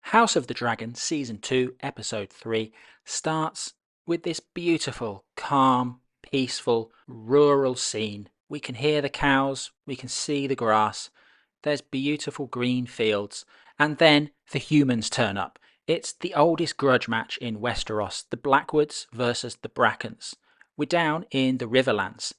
House of the Dragon Season 2, Episode 3 starts with this beautiful, calm, peaceful, rural scene. We can hear the cows, we can see the grass, there's beautiful green fields, and then the humans turn up. It's the oldest grudge match in Westeros, the Blackwoods versus the Brackens. We're down in the Riverlands.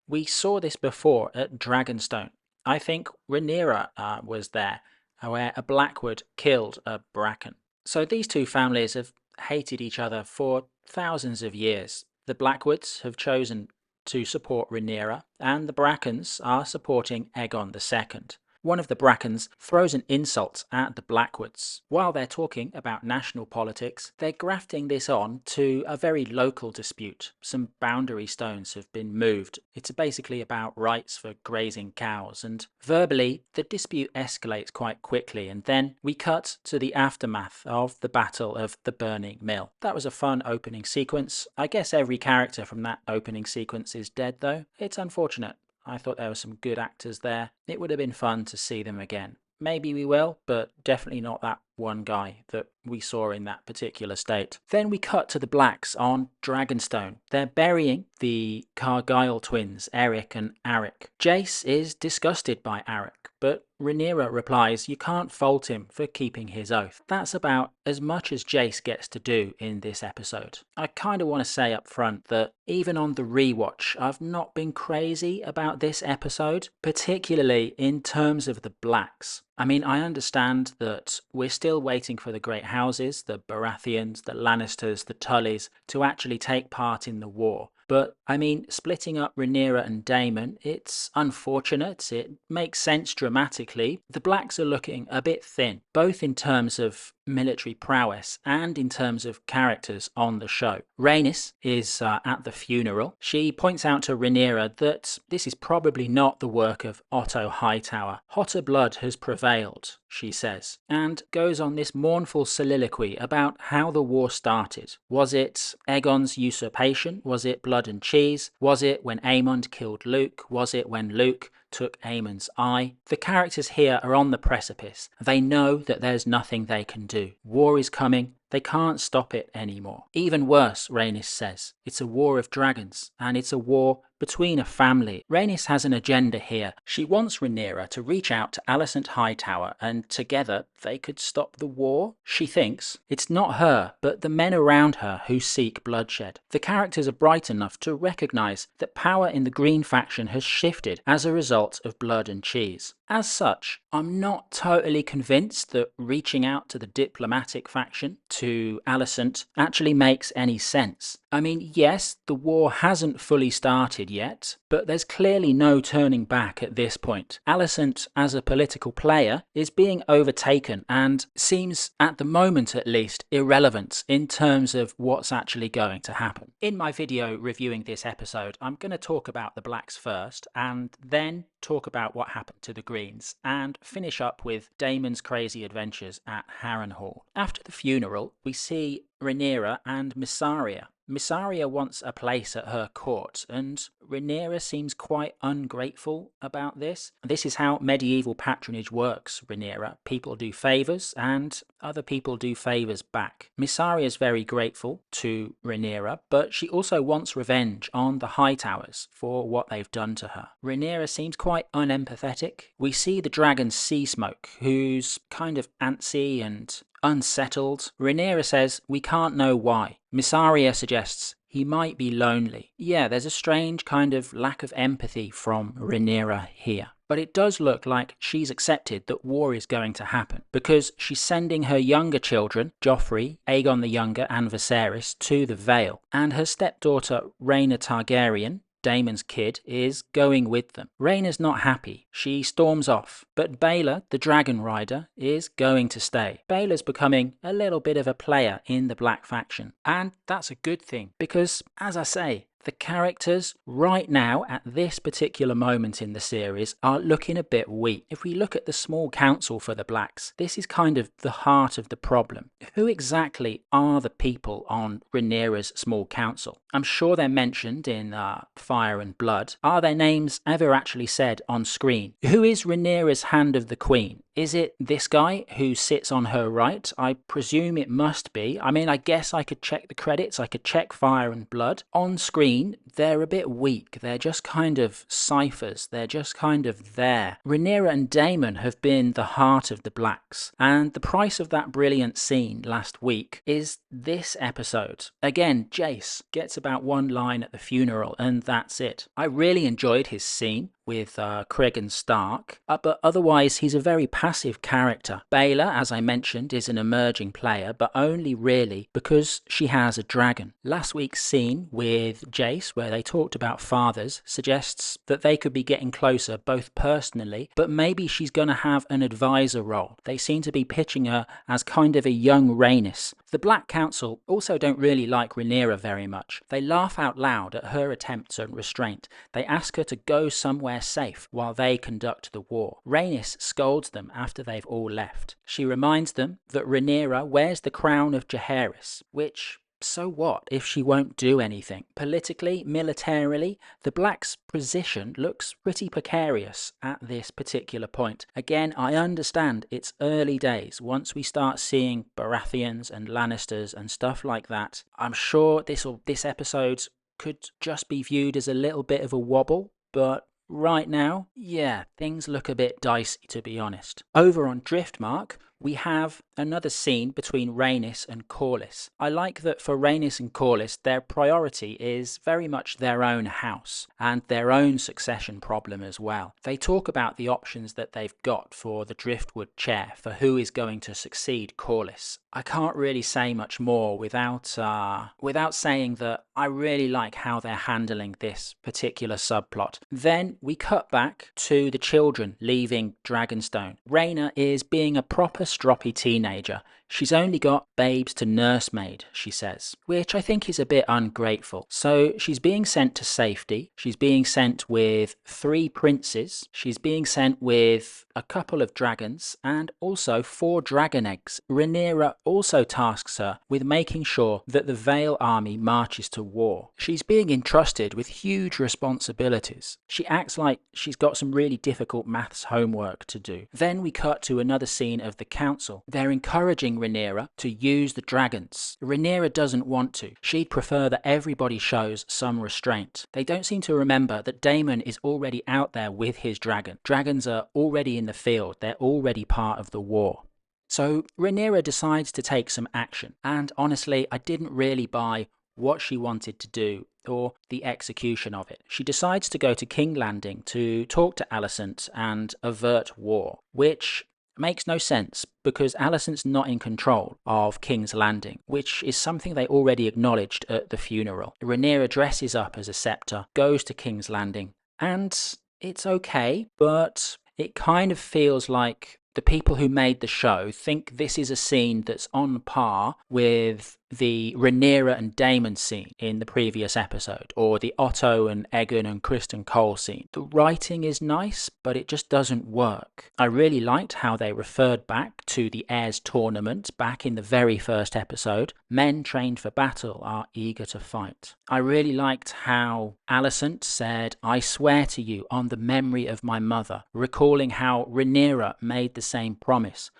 We saw this before at Dragonstone. I think Rhaenyra was there, where a Blackwood killed a Bracken. So these two families have hated each other for thousands of years. The Blackwoods have chosen to support Rhaenyra, and the Brackens are supporting Aegon II. One of the Brackens throws an insult at the Blackwoods. While they're talking about national politics, they're grafting this on to a very local dispute. Some boundary stones have been moved. It's basically about rights for grazing cows, and verbally, the dispute escalates quite quickly, and then we cut to the aftermath of the Battle of the Burning Mill. That was a fun opening sequence. I guess every character from that opening sequence is dead though. It's unfortunate. I thought there were some good actors there. It would have been fun to see them again. Maybe we will, but definitely not that one guy that we saw in that particular state. Then we cut to the Blacks on Dragonstone. They're burying the Cargyle twins, Eric and Arik. Jace is disgusted by Arik, but Rhaenyra replies you can't fault him for keeping his oath. That's about as much as Jace gets to do in this episode. I kind of want to say up front that even on the rewatch, I've not been crazy about this episode, particularly in terms of the Blacks. I mean, I understand that we're still waiting for the Great Houses, the Baratheons, the Lannisters, the Tullys, to actually take part in the war. But, I mean, splitting up Rhaenyra and Daemon, it's unfortunate, it makes sense dramatically. The Blacks are looking a bit thin, both in terms of military prowess and in terms of characters on the show. Rhaenys is at the funeral. She points out to Rhaenyra that this is probably not the work of Otto Hightower. Hotter blood has prevailed, she says, and goes on this mournful soliloquy about how the war started. Was it Aegon's usurpation? Was it blood and cheese? Was it when Aemond killed Luke? Was it when Luke took Aemon's eye? The characters here are on the precipice. They know that there's nothing they can do. War is coming. They can't stop it anymore. Even worse, Rhaenys says, it's a war of dragons, and it's a war between a family. Rhaenys has an agenda here. She wants Rhaenyra to reach out to Alicent Hightower, and together they could stop the war. She thinks it's not her, but the men around her who seek bloodshed. The characters are bright enough to recognise that power in the Green faction has shifted as a result of blood and cheese. As such, I'm not totally convinced that reaching out to the diplomatic faction, to Alicent, actually makes any sense. I mean, yes, the war hasn't fully started yet, but there's clearly no turning back at this point. Alicent, as a political player, is being overtaken and seems, at the moment at least, irrelevant in terms of what's actually going to happen. In my video reviewing this episode, I'm going to talk about the Blacks first, and then talk about what happened to the Greens, and finish up with Daemon's crazy adventures at Harrenhal. After the funeral, we see Rhaenyra and Mysaria. Mysaria wants a place at her court, and Rhaenyra seems quite ungrateful about this. This is how medieval patronage works, Rhaenyra. People do favours, and other people do favours back. Mysaria is very grateful to Rhaenyra, but she also wants revenge on the Hightowers for what they've done to her. Rhaenyra seems quite unempathetic. We see the dragon Seasmoke, who's kind of antsy and unsettled. Rhaenyra says we can't know why. Mysaria suggests he might be lonely. Yeah, there's a strange kind of lack of empathy from Rhaenyra here. But it does look like she's accepted that war is going to happen, because she's sending her younger children, Joffrey, Aegon the Younger and Viserys, to the Vale, and her stepdaughter Rhaena Targaryen, Daemon's kid, is going with them. Rhaena's not happy. She storms off, but Baelor, the dragon rider, is going to stay. Baelor's becoming a little bit of a player in the Black faction, and that's a good thing, because, as I say, The characters right now at this particular moment in the series are looking a bit weak. If we look at the small council for the Blacks, this is kind of the heart of the problem. Who exactly are the people on Rhaenyra's small council? I'm sure they're mentioned in Fire and Blood. Are their names ever actually said on screen? Who is Rhaenyra's Hand of the Queen? Is it this guy who sits on her right? I presume it must be. I mean, I guess I could check the credits. I could check Fire and Blood. On screen, they're a bit weak. They're just kind of ciphers. They're just kind of there. Rhaenyra and Daemon have been the heart of the Blacks. And the price of that brilliant scene last week is this episode. Again, Jace gets about one line at the funeral and that's it. I really enjoyed his scene with Cregan Stark, but otherwise he's a very passive character. Baela, as I mentioned, is an emerging player, but only really because she has a dragon. Last week's scene with Jace, where they talked about fathers, suggests that they could be getting closer both personally, but maybe she's going to have an advisor role. They seem to be pitching her as kind of a young Rhaenys. The Black Council also don't really like Rhaenyra very much. They laugh out loud at her attempts at restraint. They ask her to go somewhere safe while they conduct the war. Rhaenys scolds them after they've all left. She reminds them that Rhaenyra wears the crown of Jaehaerys, which, so what if she won't do anything? Politically, militarily, the Blacks' position looks pretty precarious at this particular point. Again, I understand it's early days. Once we start seeing Baratheons and Lannisters and stuff like that, I'm sure this episode could just be viewed as a little bit of a wobble, but right now, yeah, things look a bit dicey, to be honest. Over on Driftmark, we have another scene between Rhaenys and Corlys. I like that for Rhaenys and Corlys, their priority is very much their own house and their own succession problem as well. They talk about the options that they've got for the Driftwood chair, for who is going to succeed Corlys. I can't really say much more without saying that I really like how they're handling this particular subplot. Then we cut back to the children leaving Dragonstone. Rhaena is being a proper stroppy teenager. She's only got babes to nursemaid, she says, which I think is a bit ungrateful. So she's being sent to safety. She's being sent with 3 princes. She's being sent with a couple of dragons and also 4 dragon eggs. Rhaenyra also tasks her with making sure that the Vale army marches to war. She's being entrusted with huge responsibilities. She acts like she's got some really difficult maths homework to do. Then we cut to another scene of the council. They're encouraging Rhaenyra to use the dragons. Rhaenyra doesn't want to. She'd prefer that everybody shows some restraint. They don't seem to remember that Daemon is already out there with his dragon. Dragons are already in the field. They're already part of the war. So Rhaenyra decides to take some action. And honestly, I didn't really buy what she wanted to do or the execution of it. She decides to go to King's Landing to talk to Alicent and avert war, which makes no sense because Alicent's not in control of King's Landing, which is something they already acknowledged at the funeral. Rhaenyra dresses up as a scepter, goes to King's Landing, and it's okay, but it kind of feels like the people who made the show think this is a scene that's on par with the Rhaenyra and Daemon scene in the previous episode, or the Otto and Aegon and Criston Cole scene. The writing is nice, but it just doesn't work. I really liked how they referred back to the Heirs tournament back in the very first episode. Men trained for battle are eager to fight. I really liked how Alicent said, "I swear to you on the memory of my mother," recalling how Rhaenyra made the same promise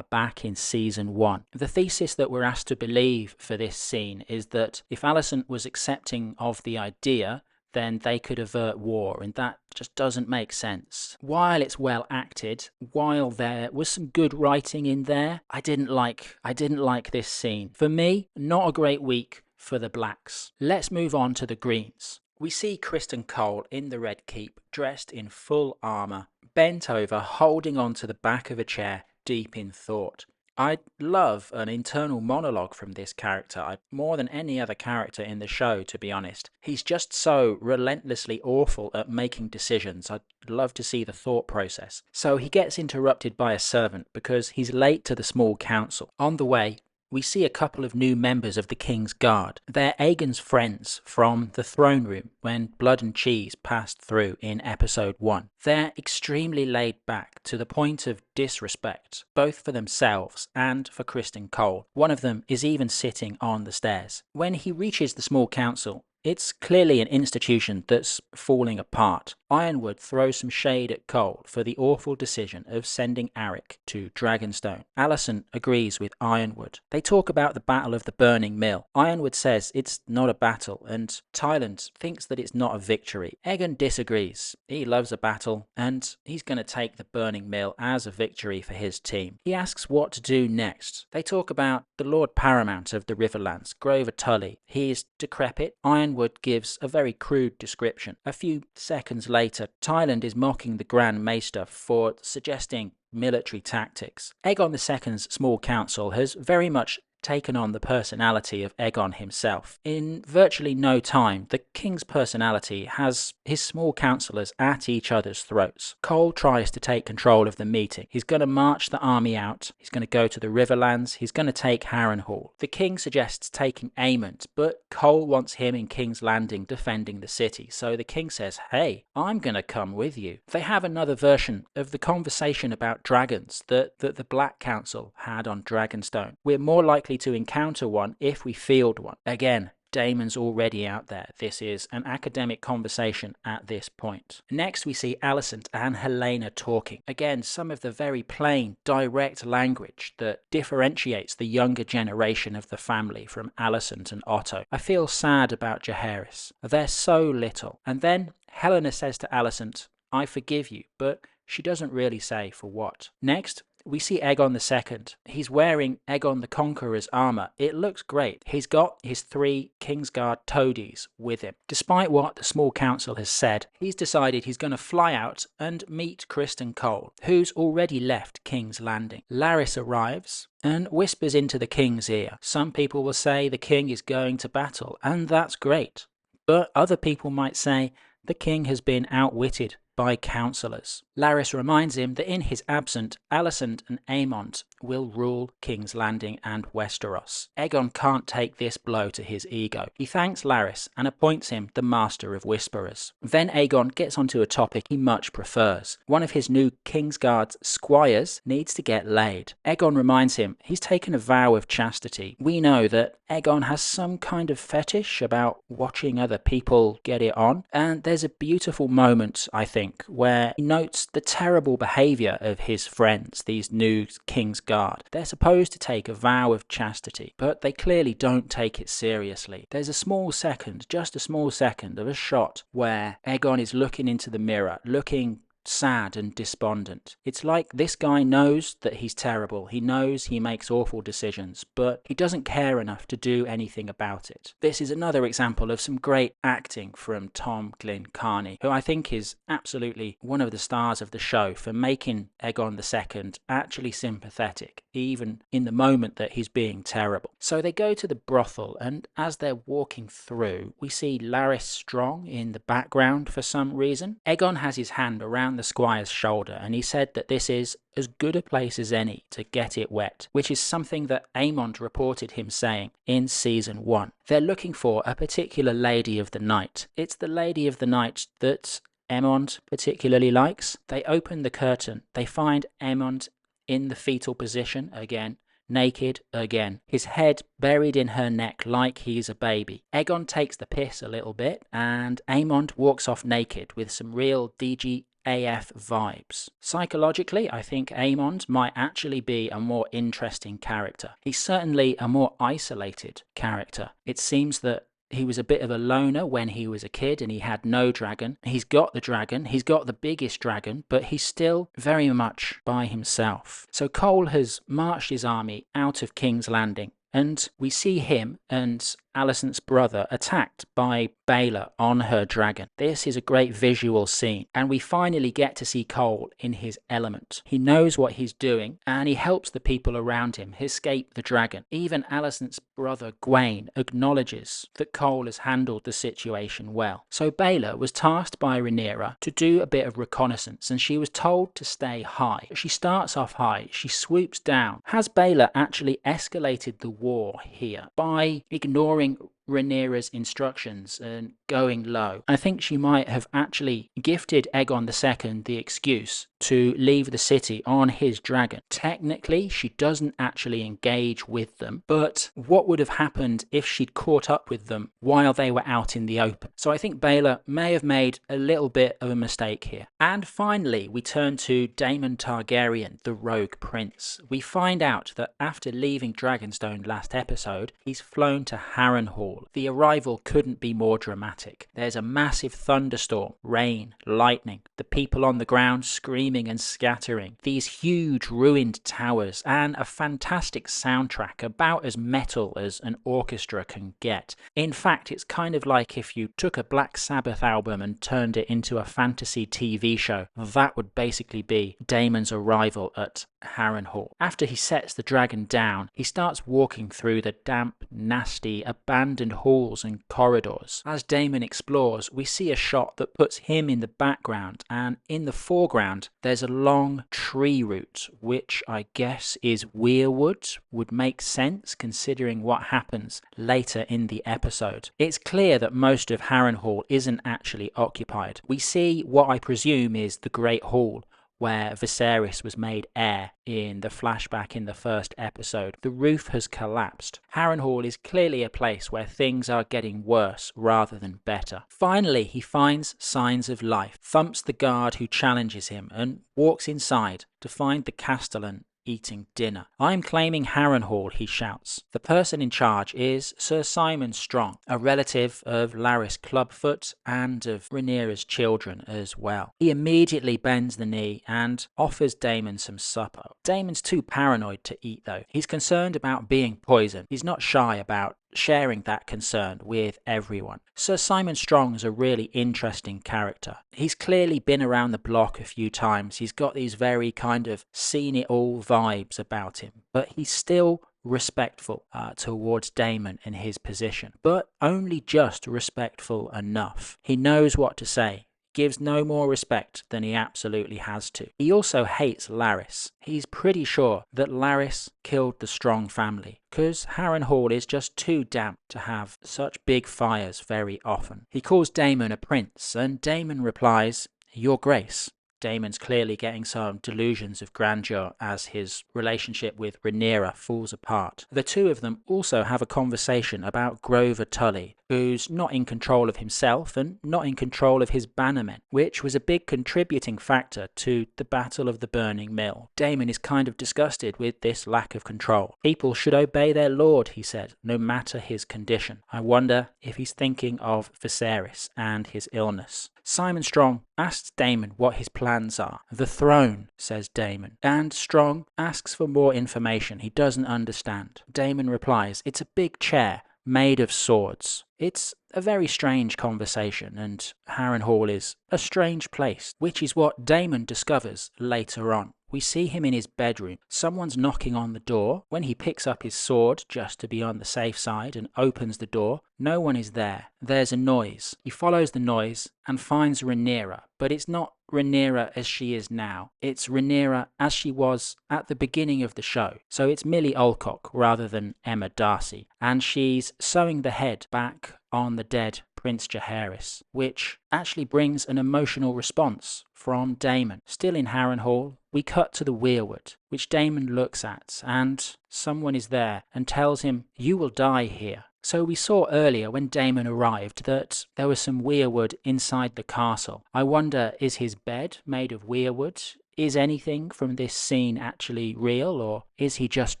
back in season 1. The thesis that we're asked to believe for this scene is that if Alicent was accepting of the idea, then they could avert war, and that just doesn't make sense. While it's well acted, while there was some good writing in there, I didn't like this scene. For me, not a great week for the Blacks. Let's move on to the Greens. We see Criston Cole in the Red Keep, dressed in full armour, bent over, holding on to the back of a chair, deep in thought. I love an internal monologue from this character, more than any other character in the show, to be honest. He's just so relentlessly awful at making decisions. I'd love to see the thought process. So he gets interrupted by a servant because he's late to the small council. On the way, we see a couple of new members of the King's Guard. They're Aegon's friends from the throne room when Blood and Cheese passed through in episode 1. They're extremely laid back to the point of disrespect, both for themselves and for Criston Cole. One of them is even sitting on the stairs. When he reaches the small council, it's clearly an institution that's falling apart. Ironwood throws some shade at Cole for the awful decision of sending Arryn to Dragonstone. Alicent agrees with Ironwood. They talk about the Battle of the Burning Mill. Ironwood says it's not a battle, and Tyland thinks that it's not a victory. Aegon disagrees. He loves a battle, and he's going to take the Burning Mill as a victory for his team. He asks what to do next. They talk about the Lord Paramount of the Riverlands, Grover Tully. He is decrepit. Ironwood gives a very crude description. A few seconds later, Tyland is mocking the Grand Maester for suggesting military tactics. Aegon II's small council has very much taken on the personality of Aegon himself. In virtually no time, the king's personality has his small councillors at each other's throats. Cole tries to take control of the meeting. He's going to march the army out. He's going to go to the Riverlands. He's going to take Harrenhal. The king suggests taking Aemond, but Cole wants him in King's Landing defending the city. So the king says, hey, I'm going to come with you. They have another version of the conversation about dragons that the Black Council had on Dragonstone. We're more likely to encounter one if we field one. Again, Daemon's already out there. This is an academic conversation at this point. Next we see Alicent and Helaena talking. Again, some of the very plain, direct language that differentiates the younger generation of the family from Alicent and Otto. I feel sad about Jaehaerys. They're so little. And then Helaena says to Alicent, I forgive you, but she doesn't really say for what. Next, we see Aegon II. He's wearing Aegon the Conqueror's armor. It looks great. He's got his 3 Kingsguard toadies with him. Despite what the small council has said, he's decided he's going to fly out and meet Criston Cole, who's already left King's Landing. Larys arrives and whispers into the king's ear. Some people will say the king is going to battle, and that's great. But other people might say the king has been outwitted by councillors. Larys reminds him that in his absence, Alicent and Aemond will rule King's Landing and Westeros. Aegon can't take this blow to his ego. He thanks Larys and appoints him the Master of Whisperers. Then Aegon gets onto a topic he much prefers. One of his new Kingsguard's squires needs to get laid. Aegon reminds him he's taken a vow of chastity. We know that Aegon has some kind of fetish about watching other people get it on, and there's a beautiful moment, I think, where he notes the terrible behaviour of his friends, these new King's Guard. They're supposed to take a vow of chastity, but they clearly don't take it seriously. There's a small second, just a small second, of a shot where Aegon is looking into the mirror, looking sad and despondent. It's like this guy knows that he's terrible. He knows he makes awful decisions, but he doesn't care enough to do anything about it. This is another example of some great acting from Tom Glynn-Carney, who I think is absolutely one of the stars of the show for making Aegon II actually sympathetic, even in the moment that he's being terrible. So they go to the brothel, and as they're walking through, we see Larys Strong in the background for some reason. Aegon has his hand around the squire's shoulder, and he said that this is as good a place as any to get it wet, which is something that Aemond reported him saying in season 1. They're looking for a particular Lady of the Night. It's the Lady of the Night that Aemond particularly likes. They open the curtain. They find Aemond in the fetal position again, naked again, his head buried in her neck like he's a baby. Aegon takes the piss a little bit, and Aemond walks off naked with some real DGAF vibes. Psychologically, I think Aemond might actually be a more interesting character. He's certainly a more isolated character. It seems that he was a bit of a loner when he was a kid and he had no dragon. He's got the dragon, he's got the biggest dragon, but he's still very much by himself. So Cole has marched his army out of King's Landing, and we see him and Alicent's brother, attacked by Baelor on her dragon. This is a great visual scene, and we finally get to see Cole in his element. He knows what he's doing, and he helps the people around him escape the dragon. Even Alicent's brother Gwaine acknowledges that Cole has handled the situation well. So Baelor was tasked by Rhaenyra to do a bit of reconnaissance, and she was told to stay high. She starts off high, she swoops down. Has Baelor actually escalated the war here by ignoring Rhaenyra's instructions and going low? I think she might have actually gifted Aegon II the excuse to leave the city on his dragon. Technically, she doesn't actually engage with them, but what would have happened if she'd caught up with them while they were out in the open? So I think Baelor may have made a little bit of a mistake here. And finally, we turn to Daemon Targaryen, the rogue prince. We find out that after leaving Dragonstone last episode, he's flown to Harrenhal. The arrival couldn't be more dramatic. There's a massive thunderstorm, rain, lightning, the people on the ground screaming and scattering, these huge ruined towers, and a fantastic soundtrack about as metal as an orchestra can get. In fact, it's kind of like if you took a Black Sabbath album and turned it into a fantasy TV show. That would basically be Daemon's arrival at Harrenhal. After he sets the dragon down, he starts walking through the damp, nasty, abandoned halls and corridors. As Daemon explores, we see a shot that puts him in the background, and in the foreground there's a long tree root, which I guess is weirwood. Would make sense considering what happens later in the episode. It's clear that most of Harrenhal isn't actually occupied. We see what I presume is the Great Hall, where Viserys was made heir in the flashback in the first episode. The roof has collapsed. Harrenhal is clearly a place where things are getting worse rather than better. Finally, he finds signs of life, thumps the guard who challenges him, and walks inside to find the Castellan eating dinner. "I'm claiming Harrenhal," he shouts. The person in charge is Sir Simon Strong, a relative of Larys Clubfoot and of Rhaenyra's children as well. He immediately bends the knee and offers Daemon some supper. Daemon's too paranoid to eat though. He's concerned about being poisoned. He's not shy about sharing that concern with everyone. Sir Simon Strong's a really interesting character. He's clearly been around the block a few times. He's got these very kind of seen it all vibes about him, but he's still respectful towards Daemon in his position, but only just respectful enough. He knows what to say, gives no more respect than he absolutely has to. He also hates Larys. He's pretty sure that Larys killed the Strong family, because Harrenhal is just too damp to have such big fires very often. He calls Daemon a prince, and Daemon replies, "Your Grace." Daemon's clearly getting some delusions of grandeur as his relationship with Rhaenyra falls apart. The two of them also have a conversation about Grover Tully, who's not in control of himself and not in control of his bannermen, which was a big contributing factor to the Battle of the Burning Mill. Daemon is kind of disgusted with this lack of control. "People should obey their lord," he said, "no matter his condition." I wonder if he's thinking of Viserys and his illness. Simon Strong asks Daemon what his plans are. "The throne," says Daemon, and Strong asks for more information he doesn't understand. Daemon replies, "It's a big chair made of swords." It's a very strange conversation, and Harrenhal is a strange place, which is what Daemon discovers later on. We see him in his bedroom. Someone's knocking on the door. When he picks up his sword, just to be on the safe side, and opens the door, no one is there. There's a noise. He follows the noise and finds Rhaenyra, but it's not Rhaenyra as she is now. It's Rhaenyra as she was at the beginning of the show. So it's Millie Alcock rather than Emma Darcy, and she's sewing the head back on the dead Prince Jaehaerys, which actually brings an emotional response from Daemon. Still in Harrenhal, we cut to the weirwood, which Daemon looks at, and someone is there and tells him, "You will die here." So we saw earlier when Daemon arrived that there was some weirwood inside the castle. I wonder, is his bed made of weirwood? Is anything from this scene actually real, or is he just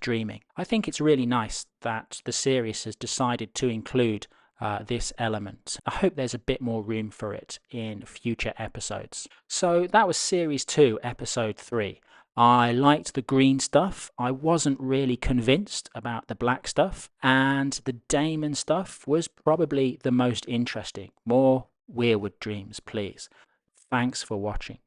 dreaming? I think it's really nice that the series has decided to include this element. I hope there's a bit more room for it in future episodes. So that was Series 2, Episode 3. I liked the green stuff. I wasn't really convinced about the black stuff, and the Daemon stuff was probably the most interesting. More weirwood dreams, please. Thanks for watching.